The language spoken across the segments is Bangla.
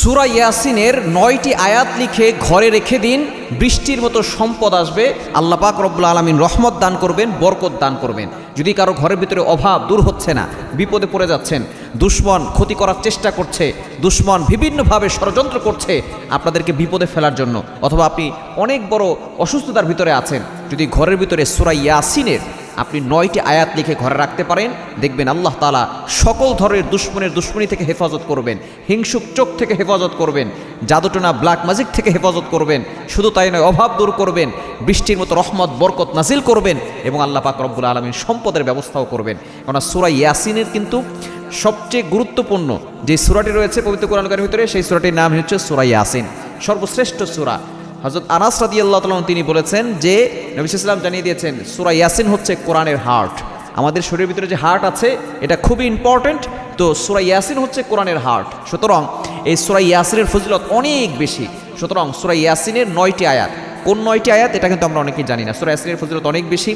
সূরা ইয়াসিনের 9টি আয়াত লিখে ঘরে রেখে দিন, বৃষ্টির মতো সম্পদ আসবে। আল্লাহ পাক রব্বুল আলামিন রহমত দান করবেন, বরকত দান করবেন। যদি কারো ঘরের ভিতরে অভাব দূর হচ্ছে না, বিপদে পড়ে যাচ্ছেন, দুশমন ক্ষতি করার চেষ্টা করছে, দুশমন বিভিন্নভাবে ষড়যন্ত্র করছে আপনাদেরকে বিপদে ফেলার জন্য, অথবা আপনি অনেক বড় অসুস্থতার ভিতরে আছেন, যদি ঘরের ভিতরে সূরা ইয়াসিনের আপনি 9টি আয়াত লিখে ঘরে রাখতে পারেন, দেখবেন আল্লাহ তাআলা সকল ধরনের দুশমনের দুশমনি থেকে হেফাজত করবেন, হিংসুক চোখ থেকে হেফাজত করবেন, জাদুটোনা ব্ল্যাক ম্যাজিক থেকে হেফাজত করবেন। শুধু তাই নয়, অভাব দূর করবেন, বৃষ্টির মতো রহমত বরকত নাজিল করবেন এবং আল্লাহ পাক রব্বুল আলামিন সম্পদের ব্যবস্থাও করবেন। কারণ সূরা ইয়াসিনের কিন্তু সবচেয়ে গুরুত্বপূর্ণ যে সূরাটি রয়েছে পবিত্র কোরআন কারীমের ভিতরে, সেই সূরাটির নাম হচ্ছে সূরা ইয়াসিন, সর্বশ্রেষ্ঠ সূরা। হযরত আনাস রাদিয়াল্লাহু তাআলা তিনি বলেছেন যে নবী সাল্লাল্লাহু আলাইহি ওয়াসাল্লাম জানিয়ে দিয়েছেন সূরা ইয়াসিন হচ্ছে কোরআনের হার্ট। আমাদের শরীরের ভিতরে যে হার্ট আছে এটা খুবই ইম্পর্ট্যান্ট, তো সূরা ইয়াসিন হচ্ছে কোরআনের হার্ট। সুতরাং এই সূরা ইয়াসিনের ফজিলত অনেক বেশি। সুতরাং সূরা ইয়াসিনের 9টি আয়াত, কোন 9টি আয়াত এটা কিন্তু আমরা অনেকেই জানি না। সূরা ইয়াসিনের ফজিলত অনেক বেশি।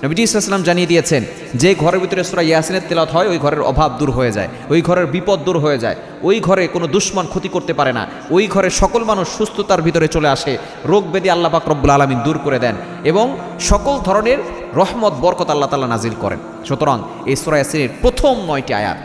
নবীজি সাল্লাল্লাহু আলাইহি ওয়াসাল্লাম জানিয়ে দিয়েছেন যে ঘরের ভিতরে সূরা ইয়াসিনের তেলাওয়াত হয়, ওই ঘরের অভাব দূর হয়ে যায়, ওই ঘরের বিপদ দূর হয়ে যায়, ওই ঘরে কোনো দুশমন ক্ষতি করতে পারে না, ওই ঘরে সকল মানুষ সুস্থতার ভিতরে চলে আসে, রোগ ব্যাধি আল্লাহ পাক রব্বুল আলামিন দূর করে দেন এবং সকল ধরনের রহমত বরকত আল্লাহ তাআলা নাজিল করেন। সুতরাং এই সূরা ইয়াসিনের প্রথম 9টি আয়াত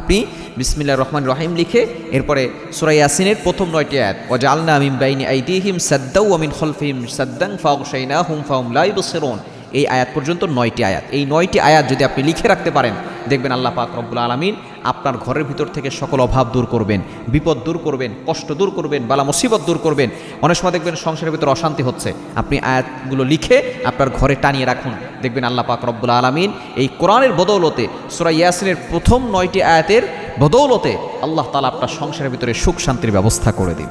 আপনি বিসমিল্লাহির রহমানির রহিম লিখে এরপরে সূরা ইয়াসিনের প্রথম 9টি আয়াত, ওয়াজআলনা মিন বাইনি আইদিহিম সাদ্দাও ওয়া মিন খালফিহিম সাদ্দান ফাগশাইনাহুম ফাহুম লা ইবসিরুন, এই আয়াত পর্যন্ত 9টি আয়াত। এই 9টি আয়াত যদি আপনি লিখে রাখতে পারেন, দেখবেন আল্লাহ পাক রব্বুল আলামিন আপনার ঘরের ভিতর থেকে সকল অভাব দূর করবেন, বিপদ দূর করবেন, কষ্ট দূর করবেন, বালা মুসিবত দূর করবেন। অনেক সময় দেখবেন সংসারের ভিতর অশান্তি হচ্ছে, আপনি আয়াতগুলো লিখে আপনার ঘরে টানিয়ে রাখুন, দেখবেন আল্লাহ পাক রব্বুল আলামিন এই কোরআনের বদৌলতে, সূরা ইয়াসিনের প্রথম 9টি আয়াতের বদৌলতে আল্লাহ তাআলা আপনার সংসারের ভিতরে সুখ শান্তির ব্যবস্থা করে দিবেন।